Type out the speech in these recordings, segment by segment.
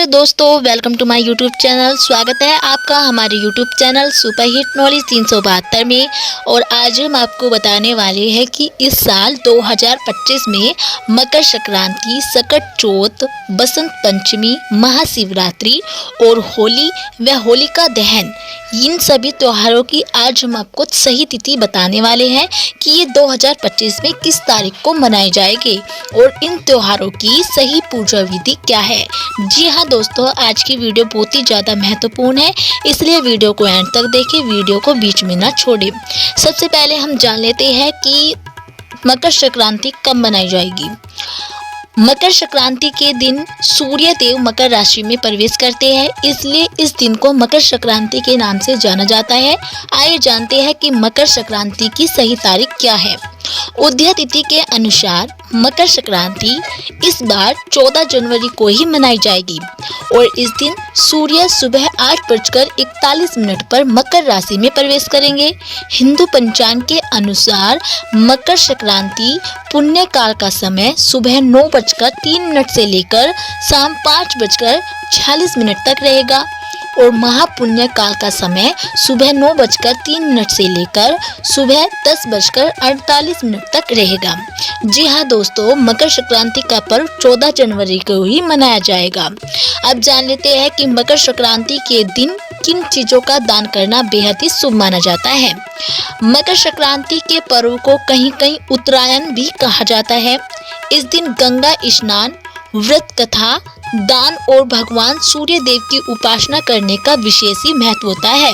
दोस्तों, welcome to my YouTube channel. स्वागत है आपका हमारे YouTube channel super hit knowledge 372 में। और आज हम आपको बताने वाले हैं कि इस साल 2025 में मकर संक्रांति, सकट चौथ, बसंत पंचमी, महाशिवरात्रि और होली व होलिका दहन, इन सभी त्योहारों की आज हम आपको सही तिथि बताने वाले हैं कि ये 2025 में किस तारीख को मनाए जाएंगे और इन त्योहारों की सही पूजा विधि क्या है। जी हाँ दोस्तों, आज की वीडियो बहुत ही ज़्यादा महत्वपूर्ण है, इसलिए वीडियो को एंड तक देखें, वीडियो को बीच में ना छोड़ें। सबसे पहले हम जान लेते हैं कि मकर संक्रांति कब मनाई जाएगी। मकर संक्रांति के दिन सूर्य देव मकर राशि में प्रवेश करते हैं, इसलिए इस दिन को मकर संक्रांति के नाम से जाना जाता है। आइए जानते हैं कि मकर संक्रांति की सही तारीख क्या है। उदय तिथि के अनुसार मकर संक्रांति इस बार 14 जनवरी को ही मनाई जाएगी और इस दिन सूर्य सुबह 8:41 पर मकर राशि में प्रवेश करेंगे। हिंदू पंचांग के अनुसार मकर संक्रांति पुण्य काल का समय सुबह 9:03 से लेकर शाम 5:46 तक रहेगा और महापुण्य काल का समय सुबह 9:03 से लेकर सुबह 10:48 तक रहेगा। जी हाँ दोस्तों, मकर संक्रांति का पर्व 14 जनवरी को ही मनाया जाएगा। अब जान लेते हैं कि मकर संक्रांति के दिन किन चीजों का दान करना बेहद ही शुभ माना जाता है। मकर संक्रांति के पर्व को कहीं कहीं उत्तरायण भी कहा जाता है। इस दिन गंगा स्नान, व्रत कथा, दान और भगवान सूर्य देव की उपासना करने का विशेष ही महत्व होता है।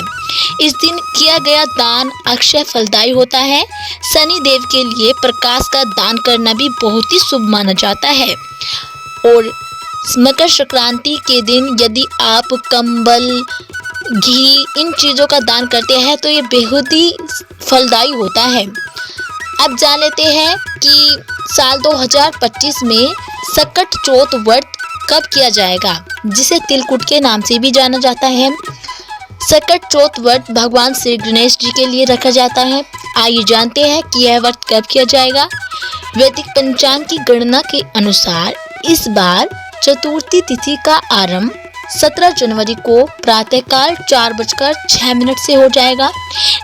इस दिन किया गया दान अक्षय फलदायी होता है। शनि देव के लिए प्रकाश का दान करना भी बहुत ही शुभ माना जाता है। और मकर संक्रांति के दिन यदि आप कंबल, घी, इन चीज़ों का दान करते हैं तो ये बेहद ही फलदायी होता है। अब जान लेते हैं कि साल 2025 में सकट चौथ व्रत कब किया जाएगा, जिसे तिलकुट के नाम से भी जाना जाता है। सकट चौथ व्रत भगवान श्री गणेश जी के लिए रखा जाता है। आइए जानते हैं कि यह व्रत कब किया जाएगा। वैदिक पंचांग की गणना के अनुसार इस बार चतुर्थी तिथि का आरंभ 17 जनवरी को प्रातःकाल 4:06 से हो जाएगा,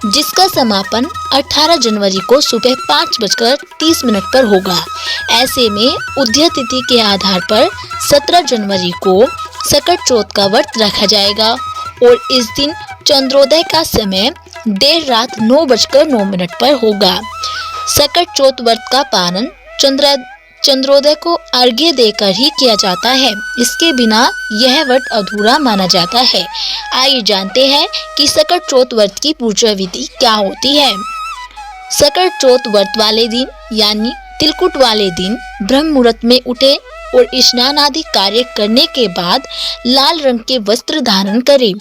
जिसका समापन 18 जनवरी को सुबह 5:30 पर होगा। ऐसे में उदय तिथि के आधार पर 17 जनवरी को सकट चौथ का व्रत रखा जाएगा और इस दिन चंद्रोदय का समय देर रात 9:09 पर होगा। सकट चौथ व्रत का पालन चंद्रोदय को अर्घ्य देकर ही किया जाता है, इसके बिना यह व्रत अधूरा माना जाता है। आइए जानते हैं कि सकट चौथ व्रत की पूजा विधि क्या होती है। सकट चौथ व्रत वाले दिन यानी तिलकुट वाले दिन ब्रह्म मुहूर्त में उठे और स्नान आदि कार्य करने के बाद लाल रंग के वस्त्र धारण करें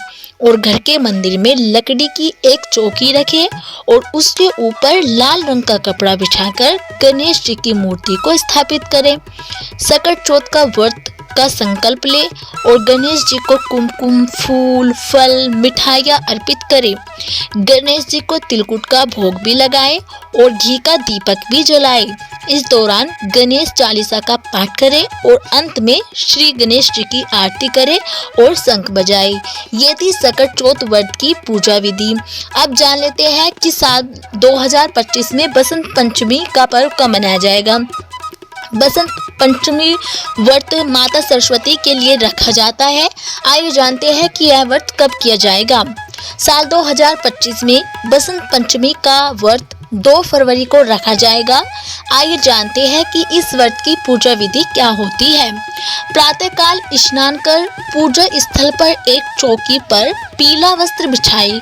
और घर के मंदिर में लकड़ी की एक चौकी रखें और उसके ऊपर लाल रंग का कपड़ा बिछाकर गणेश जी की मूर्ति को स्थापित करें। सकट चौथ का व्रत का संकल्प ले और गणेश जी को कुमकुम, फूल, फल, मिठाइयाँ अर्पित करें। गणेश जी को तिलकुट का भोग भी लगाए और घी का दीपक भी जलाए। इस दौरान गणेश चालीसा का पाठ करें और अंत में श्री गणेश जी की आरती करें और शंख बजाए। ये थी सकट चौथ व्रत की पूजा विधि। अब जान लेते हैं कि साल 2025 में बसंत पंचमी का पर्व कब मनाया जाएगा। बसंत पंचमी व्रत माता सरस्वती के लिए रखा जाता है। आइए जानते हैं कि यह व्रत कब किया जाएगा। साल 2025 में बसंत पंचमी का व्रत 2 फरवरी को रखा जाएगा। आइए जानते हैं कि इस व्रत की पूजा विधि क्या होती है। प्रातःकाल स्नान कर पूजा स्थल पर एक चौकी पर पीला वस्त्र बिछाएं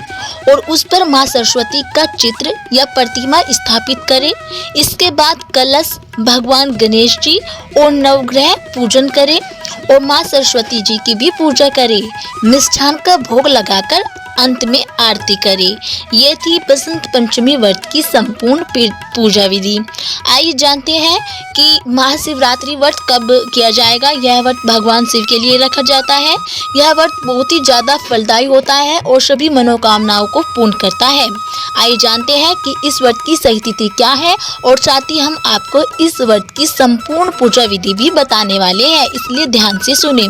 और उस पर मां सरस्वती का चित्र या प्रतिमा स्थापित करें। इसके बाद कलश, भगवान गणेश जी और नवग्रह पूजन करें और मां सरस्वती जी की भी पूजा करें। मिष्ठान का भोग लगाकर अंत में आरती करें। ये थी बसंत पंचमी व्रत की संपूर्ण पूजा विधि। आइए जानते हैं कि महाशिवरात्रि व्रत कब किया जाएगा। यह व्रत भगवान शिव के लिए रखा जाता है। यह व्रत बहुत ही ज़्यादा फलदायी होता है और सभी मनोकामनाओं को पूर्ण करता है। आइए जानते हैं कि इस व्रत की सही तिथि क्या है और साथ ही हम आपको इस व्रत की संपूर्ण पूजा विधि भी बताने वाले हैं, इसलिए ध्यान से सुने।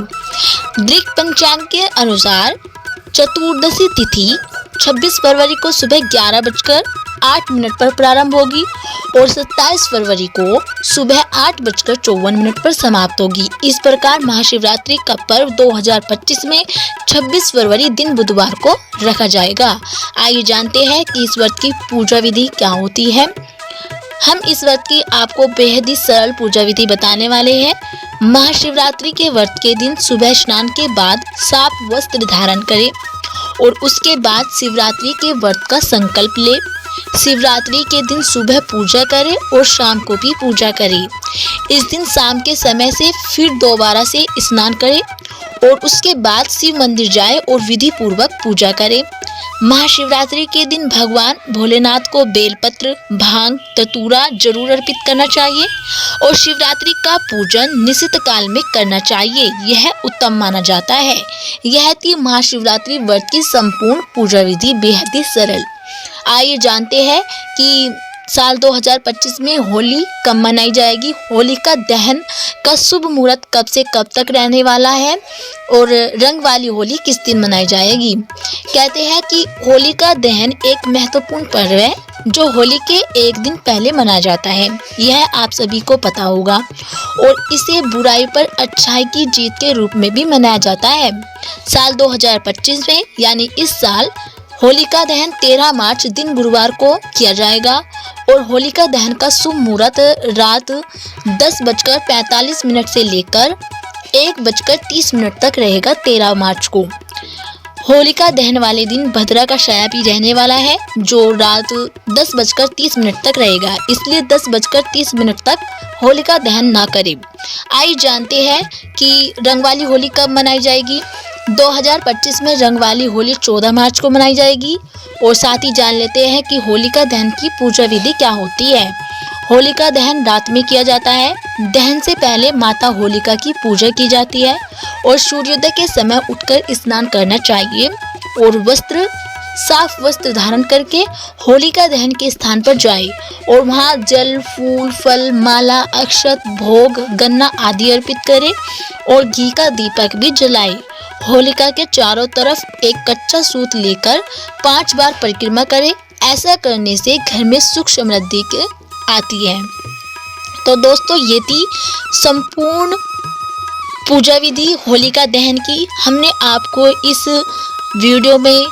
दृक पंचांग के अनुसार चतुर्दशी तिथि 26 फरवरी को सुबह 11:08 पर प्रारंभ होगी और 27 फरवरी को सुबह 8:54 पर समाप्त होगी। इस प्रकार महाशिवरात्रि का पर्व 2025 में 26 फरवरी दिन बुधवार को रखा जाएगा। आइए जानते हैं कि इस व्रत की पूजा विधि क्या होती है। हम इस व्रत की आपको बेहद ही सरल पूजा विधि बताने वाले हैं। महाशिवरात्रि के व्रत के दिन सुबह स्नान के बाद साफ वस्त्र धारण करें और उसके बाद शिवरात्रि के व्रत का संकल्प ले। शिवरात्रि के दिन सुबह पूजा करें और शाम को भी पूजा करें। इस दिन शाम के समय से फिर दोबारा से स्नान करें और उसके बाद शिव मंदिर जाएं और विधि पूर्वक पूजा करें। महाशिवरात्रि के दिन भगवान भोलेनाथ को बेलपत्र, भांग, धतूरा जरूर अर्पित करना चाहिए और शिवरात्रि का पूजन निश्चित काल में करना चाहिए। यह उत्तम माना जाता है। यह थी महाशिवरात्रि व्रत की संपूर्ण पूजा विधि, बेहद ही सरल। आइए जानते हैं कि साल 2025 में होली कब मनाई जाएगी। होलिका दहन का शुभ मुहूर्त कब से कब तक रहने वाला है और रंग वाली होली किस दिन मनाई जाएगी। कहते हैं कि होलिका दहन एक महत्वपूर्ण पर्व है जो होली के एक दिन पहले मनाया जाता है। यह आप सभी को पता होगा और इसे बुराई पर अच्छाई की जीत के रूप में भी मनाया जाता है। साल 2025 में यानी इस साल होलिका दहन 13 मार्च दिन गुरुवार को किया जाएगा और होलिका दहन का शुभ मुहूर्त रात 10:45 से लेकर 1:30 तक रहेगा 13 मार्च को। होलिका दहन वाले दिन भद्रा का साया भी रहने वाला है जो रात 10:30 तक रहेगा, इसलिए 10:30 तक होलिका दहन ना करें। आइए जानते हैं कि रंग वाली होली कब मनाई जाएगी। 2025 में रंग वाली होली 14 मार्च को मनाई जाएगी और साथ ही जान लेते हैं कि होलिका दहन की पूजा विधि क्या होती है। होलिका दहन रात में किया जाता है। दहन से पहले माता होलिका की पूजा की जाती है और सूर्योदय के समय उठकर स्नान करना चाहिए और साफ वस्त्र धारण करके होलिका दहन के स्थान पर जाए और वहां जल, फूल, फल, माला, अक्षत, भोग, गन्ना आदि अर्पित करे और घी का दीपक भी जलाए। होलिका के चारों तरफ एक कच्चा सूत लेकर 5 बार परिक्रमा करें। ऐसा करने से घर में सुख समृद्धि आती है। तो दोस्तों, ये थी संपूर्ण पूजा विधि होलिका दहन की। हमने आपको इस वीडियो में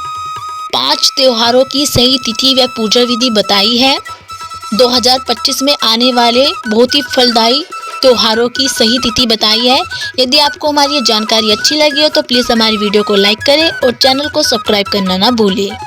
5 त्योहारों की सही तिथि व पूजा विधि बताई है। 2025 में आने वाले बहुत ही फलदायी त्योहारों की सही तिथि बताई है। यदि आपको हमारी ये जानकारी अच्छी लगी हो तो प्लीज़ हमारी वीडियो को लाइक करें और चैनल को सब्सक्राइब करना ना भूलें।